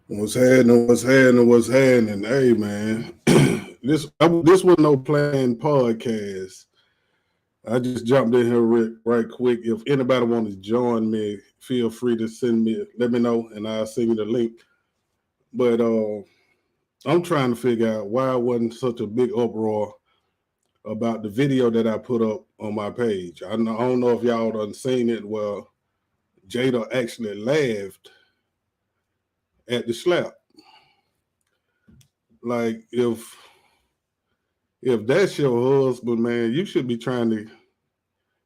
What's happening? Hey man, this was no planned podcast. I just jumped in here right quick. If anybody wants to join me, feel free to let me know, and I'll send you the link. But I'm trying to figure out why it wasn't such a big uproar about the video that I put up on my page. I don't know if y'all done seen it. Well, Jada actually laughed at the slap. Like if that's your husband, man, you should be trying to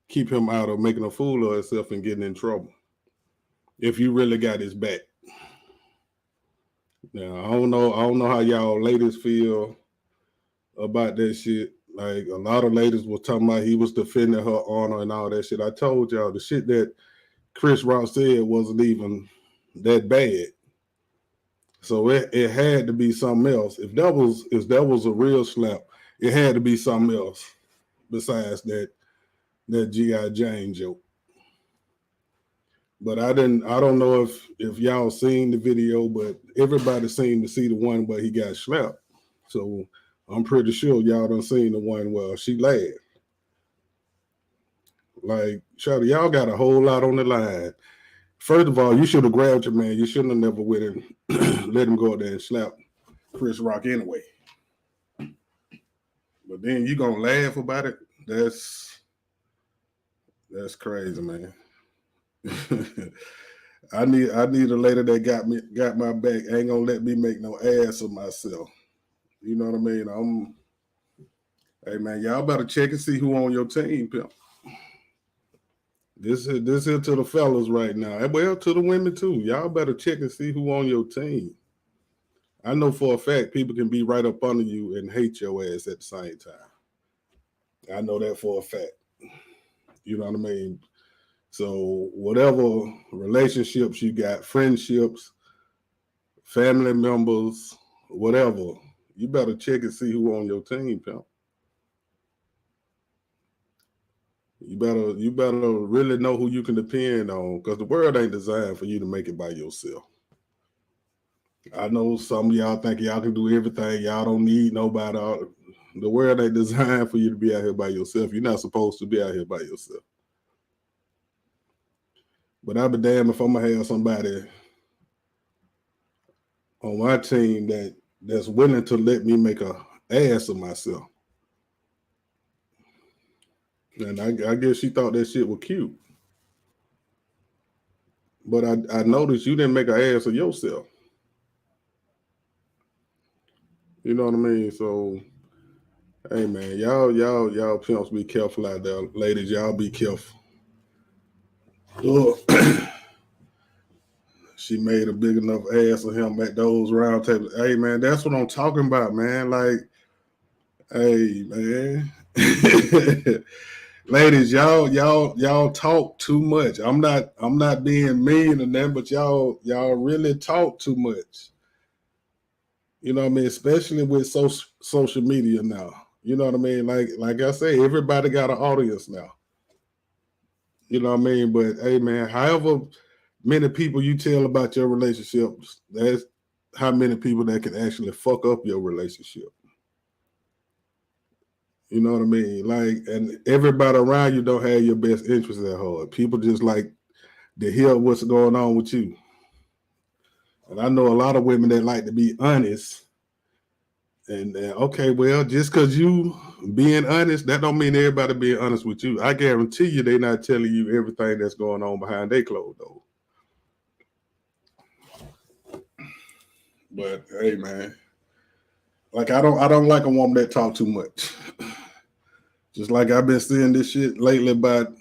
keep him out of making a fool of himself and getting in trouble. If you really got his back. Now I don't know how y'all ladies feel about that shit. Like a lot of ladies were talking about he was defending her honor and all that shit. I told y'all the shit that Chris Rock said wasn't even that bad. So it had to be something else. If that was a real slap, it had to be something else besides that G.I. Jane joke. But I don't know if y'all seen the video, but everybody seemed to see the one where he got slapped. So I'm pretty sure y'all done seen the one where she laughed. Like, Shawty, y'all got a whole lot on the line. First of all, you should have grabbed your man. You shouldn't have never went and let him go out there and slap Chris Rock anyway. But then you gonna laugh about it? That's crazy, man. I need a lady that got my back. Ain't gonna let me make no ass of myself. You know what I mean? Hey man, y'all better check and see who on your team, pimp. This here to the fellas right now. Well, to the women too. Y'all better check and see who on your team. I know for a fact people can be right up under you and hate your ass at the same time. I know that for a fact. You know what I mean? So whatever relationships you got, friendships, family members, whatever, you better check and see who on your team, pimp. You better really know who you can depend on, because the world ain't designed for you to make it by yourself. I know some of y'all think y'all can do everything. Y'all don't need nobody. The world ain't designed for you to be out here by yourself. You're not supposed to be out here by yourself. But I'll be damned if I'm gonna have somebody on my team that's willing to let me make a ass of myself. And I guess she thought that shit was cute. But I noticed you didn't make an ass of yourself. You know what I mean? So, hey man, y'all pimps be careful out there. Ladies, y'all be careful. Look, she made a big enough ass of him at those round tables. Hey man, that's what I'm talking about, man. Like, hey man. Ladies, y'all talk too much. I'm not being mean and that, but y'all really talk too much. You know what I mean? Especially with social media now. You know what I mean? Like I say, everybody got an audience now. You know what I mean? But hey man, however many people you tell about your relationships, that's how many people that can actually fuck up your relationship. You know what I mean? Like, and everybody around you don't have your best interests at heart. People just like to hear what's going on with you. And I know a lot of women that like to be honest. And okay, well, just because you being honest, that don't mean everybody being honest with you. I guarantee you they're not telling you everything that's going on behind their closed doors. But hey, man, like I don't like a woman that talk too much. Just like I've been seeing this shit lately about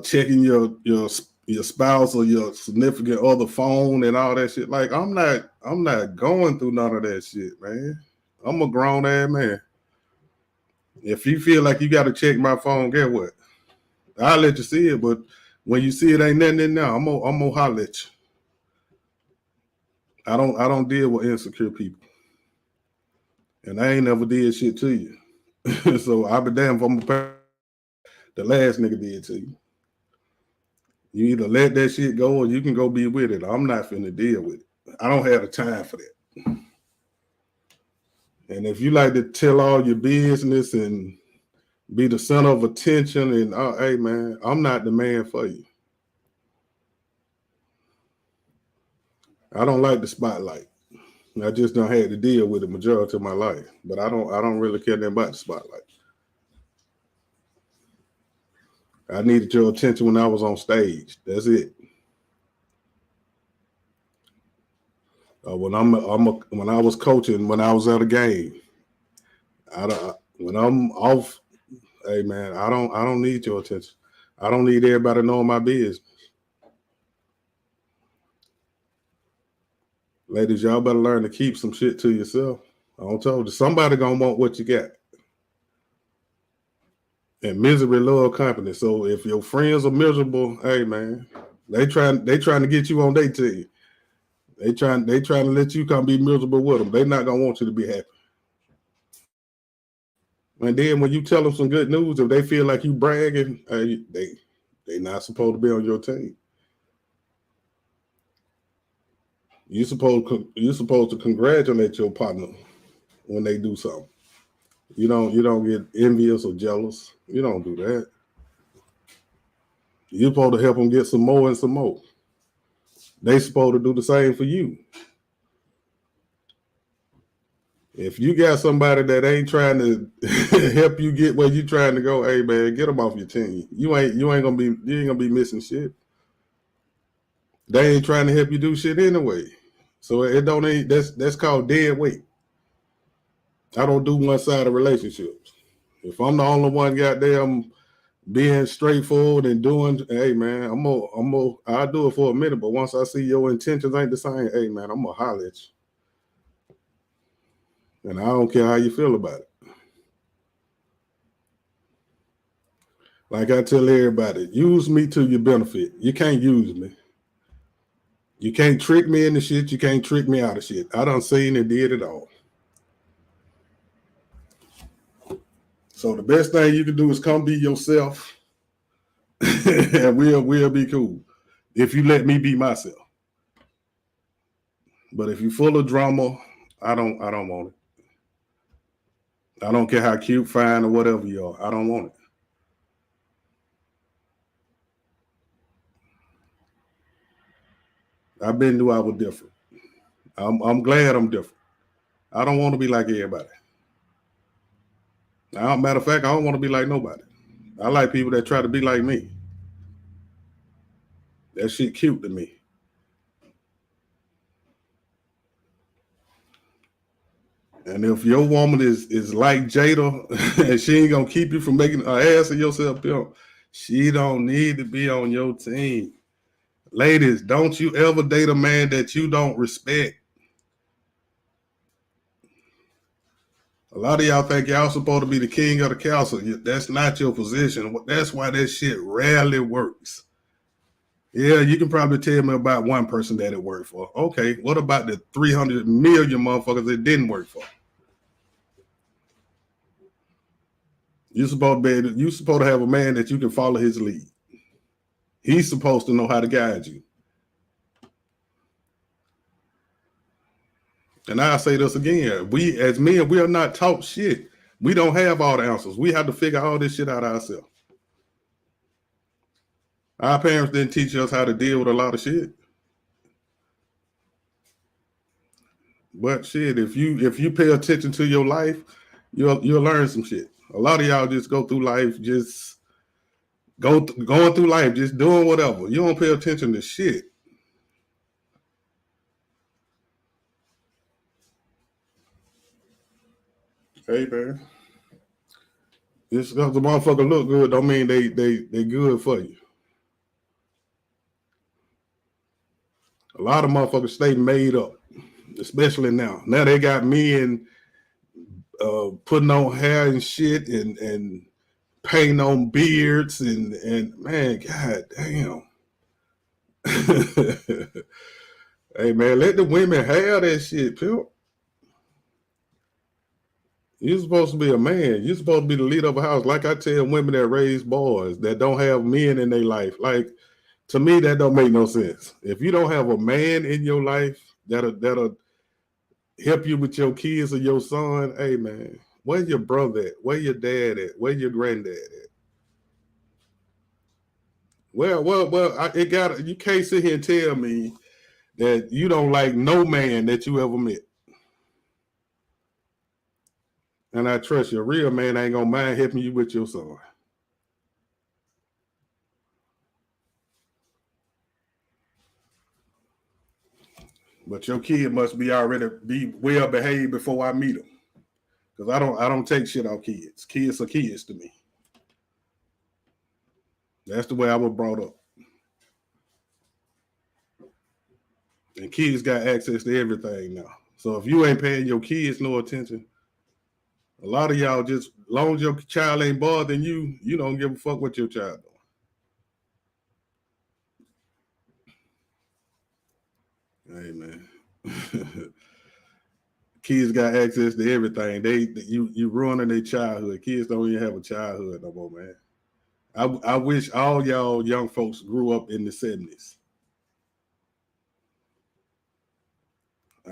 checking your spouse or your significant other phone and all that shit. Like I'm not going through none of that shit, man. I'm a grown ass man. If you feel like you got to check my phone, get what? I'll let you see it, but when you see it ain't nothing in there, I'm gonna holler at you. I don't deal with insecure people, and I ain't never did shit to you. So I be damned if I'm gonna the last nigga did to you. You either let that shit go or you can go be with it. I'm not finna deal with it. I don't have the time for that. And if you like to tell all your business and be the center of attention and hey man, I'm not the man for you. I don't like the spotlight. I just don't have to deal with the majority of my life. But I don't really care nothing about the spotlight. I needed your attention when I was on stage. That's it. When when I was coaching, when I was at a game, when I'm off, hey man, I don't need your attention. I don't need everybody knowing my business. Ladies, y'all better learn to keep some shit to yourself. I don't told you somebody gonna want what you got. And misery love company. So if your friends are miserable, hey man, they trying to get you on their team. They trying to let you come be miserable with them. They not gonna want you to be happy. And then when you tell them some good news, if they feel like you bragging, they not supposed to be on your team. You supposed to congratulate your partner when they do something. You don't get envious or jealous. You don't do that. You're supposed to help them get some more and some more. They supposed to do the same for you. If you got somebody that ain't trying to help you get where you trying to go, hey man, get them off your team. You ain't gonna be missing shit. They ain't trying to help you do shit anyway. So it don't ain't that's called dead weight. I don't do one sided relationships. If I'm the only one goddamn being straightforward and doing, hey man, I'll do it for a minute, but once I see your intentions ain't the same, hey man, I'm gonna holler at you. And I don't care how you feel about it. Like I tell everybody, use me to your benefit. You can't use me. You can't trick me into shit. You can't trick me out of shit. I done seen and did it all. So the best thing you can do is come be yourself, and we'll be cool. If you let me be myself. But if you're full of drama, I don't want it. I don't care how cute, fine, or whatever you are. I don't want it. I've been through I was different. I'm glad I'm different. I don't want to be like everybody. Matter of fact, I don't want to be like nobody. I like people that try to be like me. That shit cute to me. And if your woman is like Jada and she ain't gonna keep you from making an ass of yourself, she don't need to be on your team. Ladies, don't you ever date a man that you don't respect. A lot of y'all think y'all supposed to be the king of the castle. That's not your position. That's why that shit rarely works. Yeah, you can probably tell me about one person that it worked for. Okay, what about the 300 million motherfuckers it didn't work for? You supposed to have a man that you can follow his lead. He's supposed to know how to guide you. And I say this again: we as men, we are not taught shit. We don't have all the answers. We have to figure all this shit out ourselves. Our parents didn't teach us how to deal with a lot of shit. But shit, if you pay attention to your life, you'll learn some shit. A lot of y'all just go through life just going through life just doing whatever. You don't pay attention to shit. Hey man, just because the motherfucker look good don't mean they good for you. A lot of motherfuckers stay made up, especially now. Now they got men putting on hair and shit and painting on beards and man, god damn. Hey man, let the women have that shit, pimp. You're supposed to be a man. You're supposed to be the leader of a house. Like I tell women that raise boys that don't have men in their life. Like, to me, that don't make no sense. If you don't have a man in your life that'll help you with your kids or your son, hey man, where your brother at? Where your dad at? Where your granddad at? It got you can't sit here and tell me that you don't like no man that you ever met. And I trust you, a real man ain't gonna mind helping you with your son. But your kid must be already be well behaved before I meet him. Because I don't take shit off kids. Kids are kids to me. That's the way I was brought up. And kids got access to everything now. So if you ain't paying your kids no attention, a lot of y'all just, as long as your child ain't bothering you, you don't give a fuck what your child doing. Hey man. Kids got access to everything. You ruining their childhood. Kids don't even have a childhood no more, man. I wish all y'all young folks grew up in the 70s.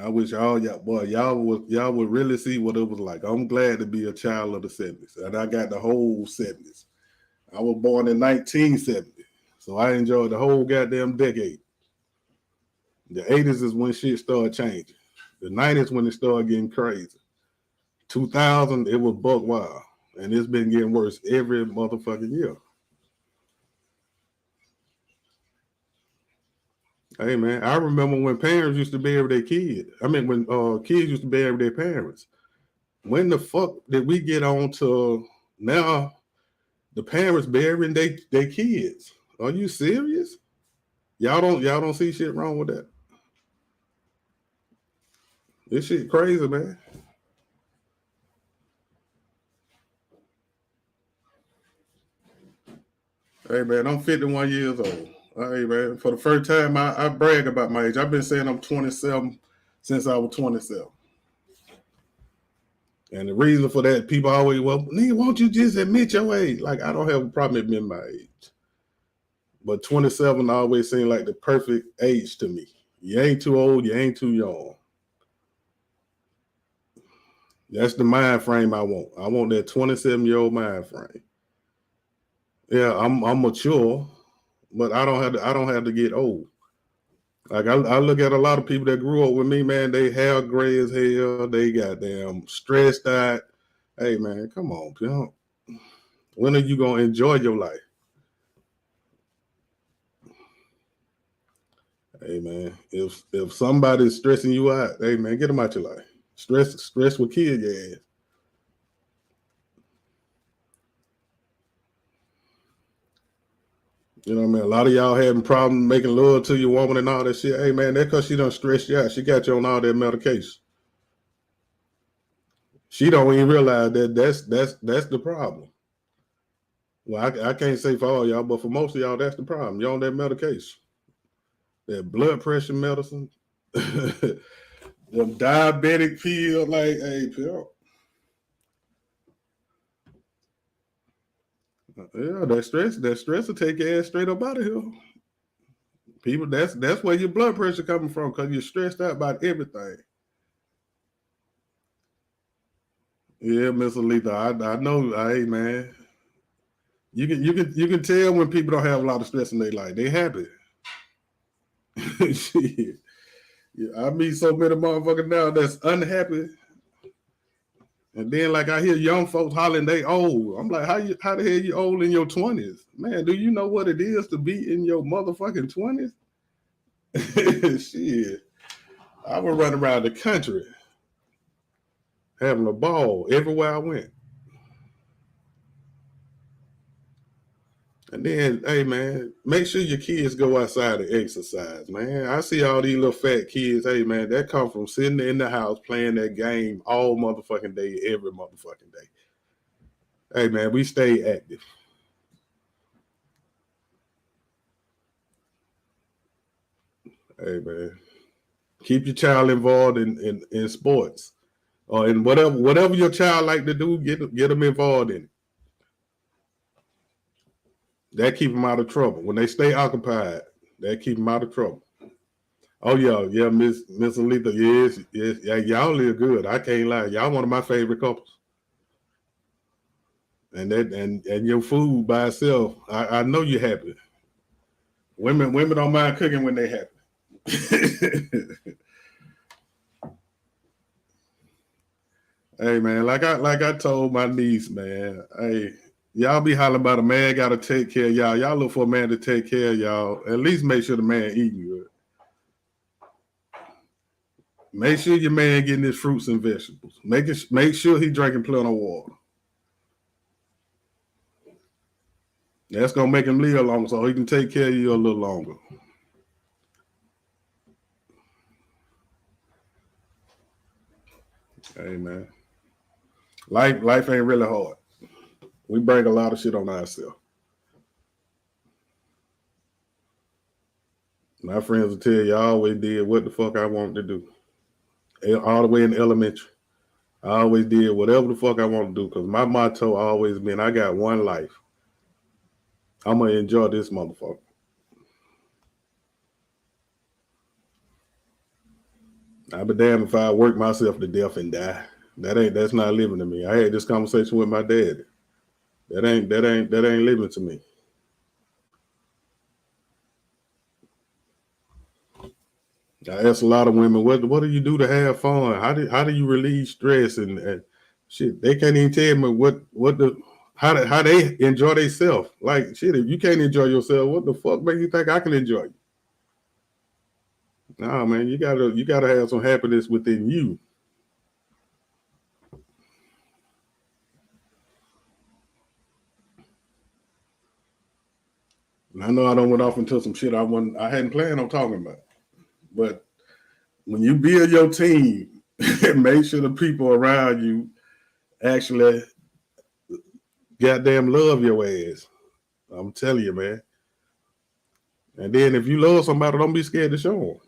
I wish all y'all, boy, y'all would really see what it was like. I'm glad to be a child of the 70s, and I got the whole 70s. I was born in 1970, so I enjoyed the whole goddamn decade. The 80s is when shit started changing. The 90s when it started getting crazy. 2000, it was buck wild, and it's been getting worse every motherfucking year. Hey man, I remember when parents used to bury their kids. I mean, when kids used to bury their parents. When the fuck did we get on to now? The parents burying their kids. Are you serious? Y'all don't see shit wrong with that. This shit crazy, man. Hey man, I'm 51 years old. Hey man, for the first time, I brag about my age. I've been saying I'm 27 since I was 27. And the reason for that, people always, well, nigga, won't you just admit your age? Like, I don't have a problem admitting my age. But 27 always seemed like the perfect age to me. You ain't too old, you ain't too young. That's the mind frame I want. I want that 27-year-old mind frame. Yeah, I'm mature, but I don't have to get old. Like I look at a lot of people that grew up with me, man, they hair gray as hell, they got damn stressed out. Hey man, come on, pimp. When are you gonna enjoy your life? Hey man, if somebody's stressing you out, hey man, get them out your life. Stress will kill your ass. You know what I mean? A lot of y'all having problems making love to your woman and all that shit. Hey man, that's because she done stressed you out. She got you on all that medication. She don't even realize that that's the problem. Well, I can't say for all y'all, but for most of y'all, that's the problem. You're on that medication, that blood pressure medicine, the diabetic pill. Like, hey, pill. Yeah, that stress will take your ass straight up out of here. People, that's where your blood pressure coming from because you're stressed out about everything. Yeah, Mr. Letha, I know. Hey, man, you can tell when people don't have a lot of stress in their life. They happy. Shit. Yeah, I meet so many motherfuckers now that's unhappy. And then like I hear young folks hollering they old. I'm like, how the hell you old in your 20s? Man, do you know what it is to be in your motherfucking 20s? Shit. I would run around the country having a ball everywhere I went. And then, hey man, make sure your kids go outside and exercise, man. I see all these little fat kids, hey man, that come from sitting in the house playing that game all motherfucking day, every motherfucking day. Hey man, we stay active. Hey man, keep your child involved in sports. or in whatever your child like to do, get them involved in it. That keep them out of trouble. When they stay occupied, that keep them out of trouble. Oh yeah, Miss Alita, yes, yeah, y'all live good. I can't lie, y'all one of my favorite couples. And your food by itself, I know you're happy. Women don't mind cooking when they happy. Hey man, like I told my niece, man, hey, y'all be hollering about a man gotta take care of y'all. Y'all look for a man to take care of y'all. At least make sure the man eating good. Make sure your man getting his fruits and vegetables. Make sure he drinking plenty of water. That's gonna make him live longer, so he can take care of you a little longer. Hey man, life ain't really hard. We bring a lot of shit on ourselves. My friends will tell you I always did what the fuck I wanted to do. All the way in elementary. I always did whatever the fuck I want to do because my motto always been I got one life. I'm gonna enjoy this motherfucker. I'd be damned if I work myself to death and die. That's not living to me. I had this conversation with my dad. That ain't living to me. I ask a lot of women, what do you do to have fun? How do you relieve stress and shit? They can't even tell me how they enjoy themselves. Like shit, if you can't enjoy yourself, what the fuck make you think I can enjoy you? Nah, man, you gotta have some happiness within you. And I know I don't went off into some shit I hadn't planned on talking about. But when you build your team, make sure the people around you actually goddamn love your ass. I'm telling you, man. And then if you love somebody, don't be scared to show them.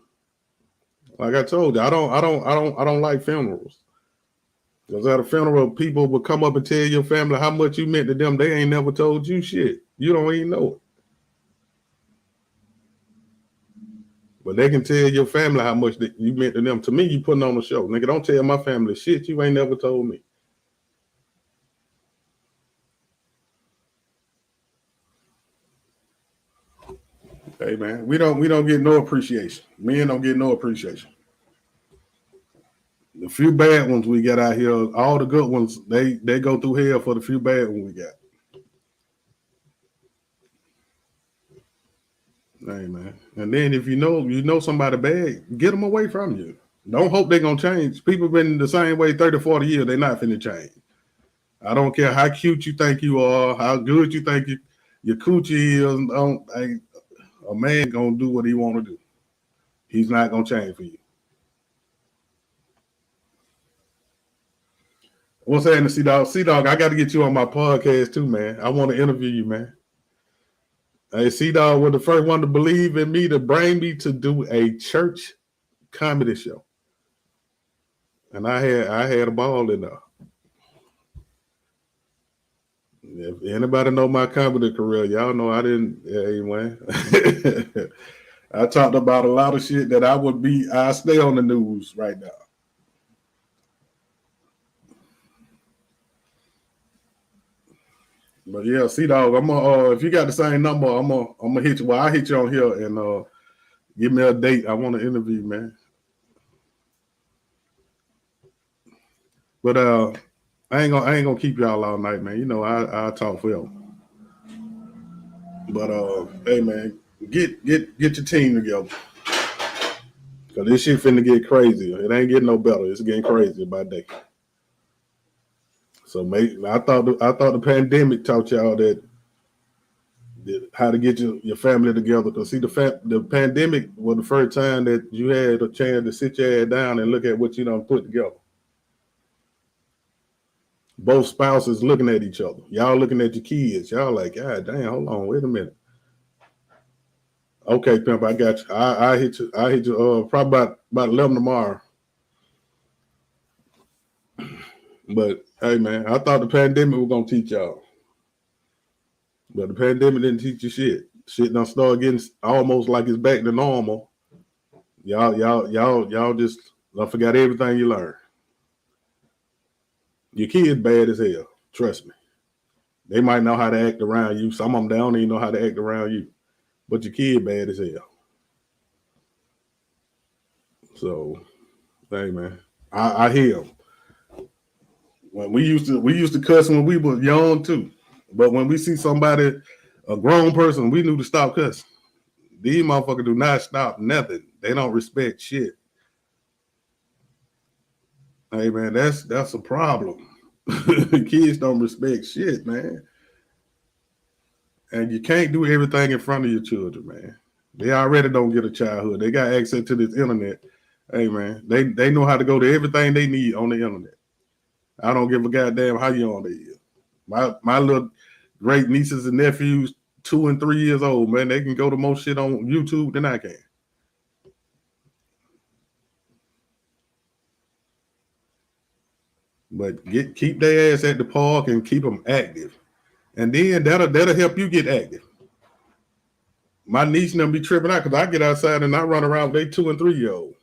Like I told you, I don't like funerals. Because at a funeral, people will come up and tell your family how much you meant to them. They ain't never told you shit. You don't even know it. But they can tell your family how much you meant to them. To me, you putting on a show. Nigga, don't tell my family shit you ain't never told me. Hey man, we don't get no appreciation. Men don't get no appreciation. The few bad ones we got out here, all the good ones, they go through hell for the few bad ones we got. Hey man. And then if you know somebody bad, get them away from you. Don't hope they're gonna change. People been the same way 30, 40 years, they're not finna change. I don't care how cute you think you are, how good you think your coochie is. A man gonna do what he wanna do. He's not gonna change for you. What's happening, C Dog? C Dog, I got to get you on my podcast too, man. I want to interview you, man. Hey, C Dog was the first one to believe in me to bring me to do a church comedy show, and I had a ball in there. If anybody know my comedy career, y'all know I didn't. Hey, man. I talked about a lot of shit that I stay on the news right now. But yeah, C Dog, I'm gonna if you got the same number, I'm gonna hit you. Well, I hit you on here and give me a date. I want to interview, man. But I ain't gonna keep y'all all night, man. You know I talk forever. But hey man, get your team together. Cause this shit finna get crazier. It ain't getting no better. It's getting crazier by day. So I thought the pandemic taught y'all that how to get your family together. Cause see the pandemic was the first time that you had a chance to sit your ass down and look at what you done put together. Both spouses looking at each other. Y'all looking at your kids. Y'all like, God damn, hold on, wait a minute. Okay, pimp, I got you. I hit you. I hit you. Probably about 11 tomorrow. But hey, man, I thought the pandemic was gonna teach y'all, but the pandemic didn't teach you shit. Shit done start getting almost like it's back to normal. Y'all just don't forgot everything you learned. Your kid bad as hell. Trust me. They might know how to act around you. Some of them they don't even know how to act around you. But your kid bad as hell. So, hey man, I hear 'em. When we used to cuss when we were young too. But when we see somebody, a grown person, we knew to stop cussing. These motherfuckers do not stop nothing. They don't respect shit. Hey man, that's a problem. Kids don't respect shit, man. And you can't do everything in front of your children, man. They already don't get a childhood. They got access to this internet. Hey man, they know how to go to everything they need on the internet. I don't give a goddamn how young they is. My little great nieces and nephews, 2 and 3 years old, man, they can go to more shit on YouTube than I can. But keep their ass at the park and keep them active, and then that'll help you get active. My niece and them be tripping out because I get outside and I run around with they 2 and 3 year old.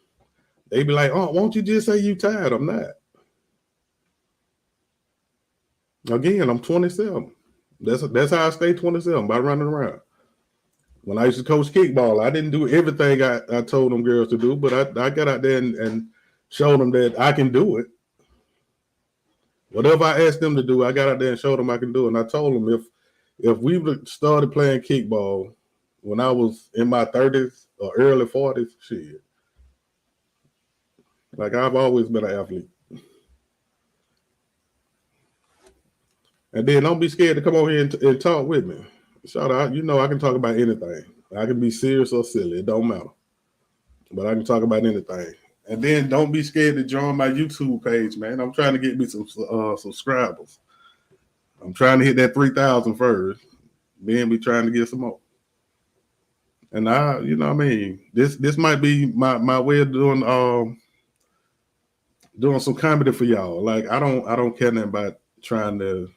They be like, "Oh, won't you just say you tired?" I'm not. Again, I'm 27. That's how I stay 27 by running around. When I used to coach kickball, I didn't do everything I told them girls to do, but I got out there and showed them that I can do it. Whatever I asked them to do, I got out there and showed them I can do it. And I told them if we started playing kickball when I was in my 30s or early 40s, shit, like I've always been an athlete. And then don't be scared to come over here and talk with me. Shout out, you know I can talk about anything. I can be serious or silly. It don't matter. But I can talk about anything. And then don't be scared to join my YouTube page, man. I'm trying to get me some subscribers. I'm trying to hit that 3,000 first. Then we trying to get some more. And you know what I mean? This might be my way of doing some comedy for y'all. Like I don't care nothing about trying to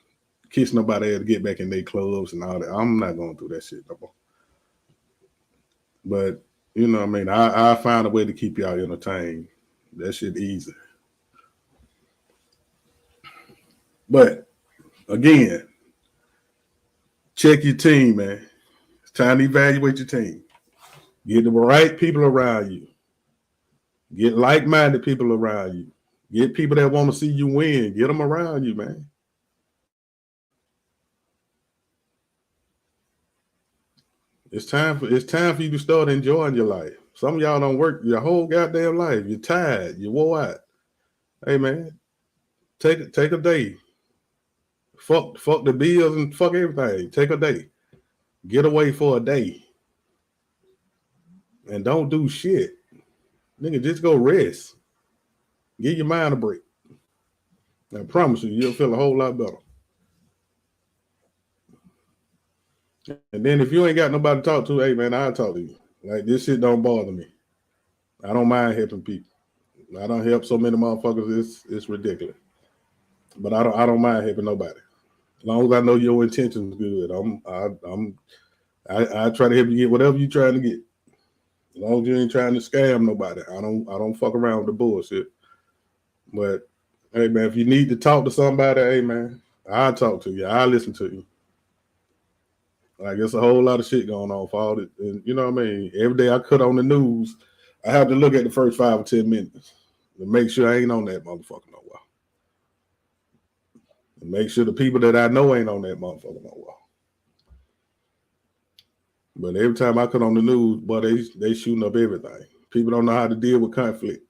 kiss nobody to get back in their clubs and all that. I'm not going through that shit no more. But you know what I mean? I find a way to keep y'all entertained. That shit easy. But again, check your team, man. It's time to evaluate your team. Get the right people around you. Get like-minded people around you. Get people that want to see you win. Get them around you, man. It's time for you to start enjoying your life. Some of y'all don't work your whole goddamn life. You're tired. You wore out. Hey man, take a day. Fuck the bills and fuck everything. Take a day. Get away for a day. And don't do shit. Nigga, just go rest. Give your mind a break. I promise you, you'll feel a whole lot better. And then if you ain't got nobody to talk to, hey man, I'll talk to you. Like this shit don't bother me. I don't mind helping people. I don't help so many motherfuckers. It's ridiculous. But I don't mind helping nobody. As long as I know your intentions good, I try to help you get whatever you trying to get. As long as you ain't trying to scam nobody, I don't fuck around with the bullshit. But hey man, if you need to talk to somebody, hey man, I'll talk to you. I'll listen to you. Like it's a whole lot of shit going on for all that. And you know what I mean? Every day I cut on the news, I have to look at the first 5 or 10 minutes to make sure I ain't on that motherfucker no while. And make sure the people that I know ain't on that motherfucker no while. But every time I cut on the news, boy, they shooting up everything. People don't know how to deal with conflict.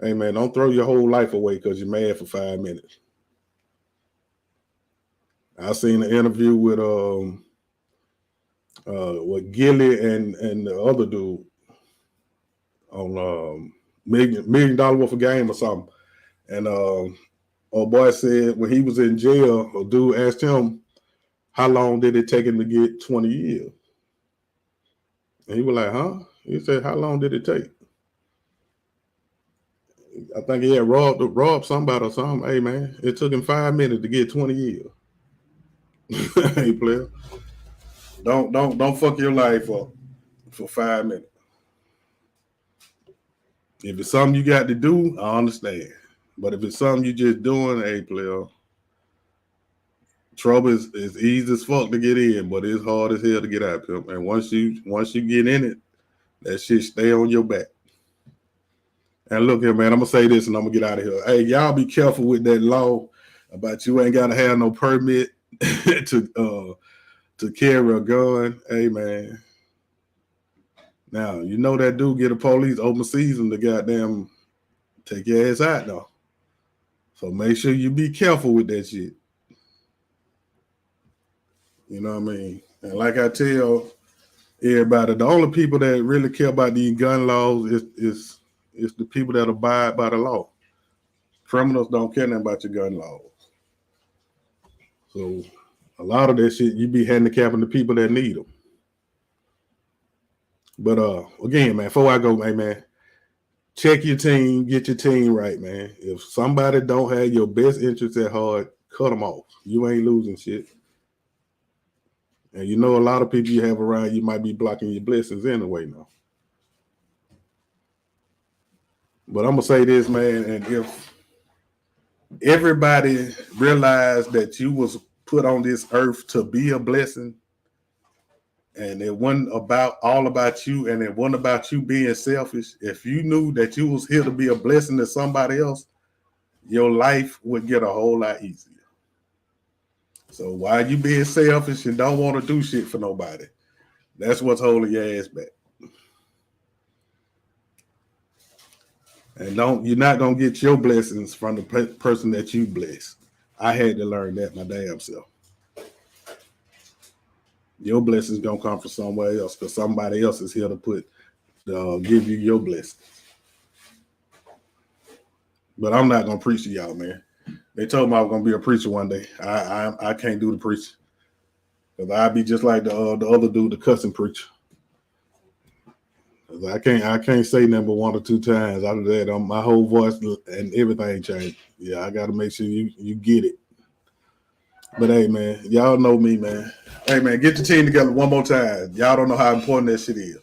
Hey man, don't throw your whole life away because you're mad for 5 minutes. I seen an interview with Gilly and the other dude on million dollar worth of game or something. And old boy said when he was in jail, a dude asked him how long did it take him to get 20 years. And he was like, huh? He said, how long did it take? I think he had robbed somebody or something. Hey man, it took him 5 minutes to get 20 years. Hey player, don't fuck your life up for 5 minutes. If it's something you got to do, I understand. But if it's something you just doing, hey player, trouble is easy as fuck to get in, but it's hard as hell to get out, pimp. And once you get in it, that shit stay on your back. And look here, man, I'm gonna say this and I'm gonna get out of here. Hey, y'all be careful with that law about you ain't gotta have no permit to carry a gun. Hey man. Now, you know that dude get a police open season to goddamn take your ass out though. So make sure you be careful with that shit. You know what I mean? And like I tell everybody, the only people that really care about these gun laws is the people that abide by the law. Criminals don't care nothing about your gun laws. So a lot of that shit, you be handicapping the people that need them. But again, man, before I go, hey, man, check your team, get your team right, man. If somebody don't have your best interests at heart, cut them off. You ain't losing shit. And you know a lot of people you have around, you might be blocking your blessings anyway now. But I'm gonna say this, man, and if everybody realized that you was put on this earth to be a blessing, and it wasn't all about you, and it wasn't about you being selfish. If you knew that you was here to be a blessing to somebody else, your life would get a whole lot easier. So why you being selfish and don't want to do shit for nobody? That's what's holding your ass back. And you're not gonna get your blessings from the person that you bless. I had to learn that my damn self. Your blessings gonna come from somewhere else because somebody else is here to give you your blessings. But I'm not gonna preach to y'all, man. They told me I was gonna be a preacher one day. I can't do the preaching because I'd be just like the other dude, the cussing preacher. I can't say nothing but 1 or 2 times. After that, my whole voice and everything changed. Yeah, I got to make sure you get it. But hey, man, y'all know me, man. Hey, man, get your team together one more time. Y'all don't know how important that shit is.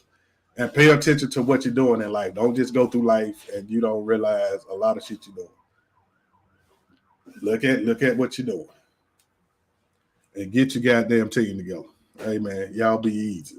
And pay attention to what you're doing in life. Don't just go through life and you don't realize a lot of shit you're doing. Look at what you're doing. And get your goddamn team together. Hey, man, y'all be easy.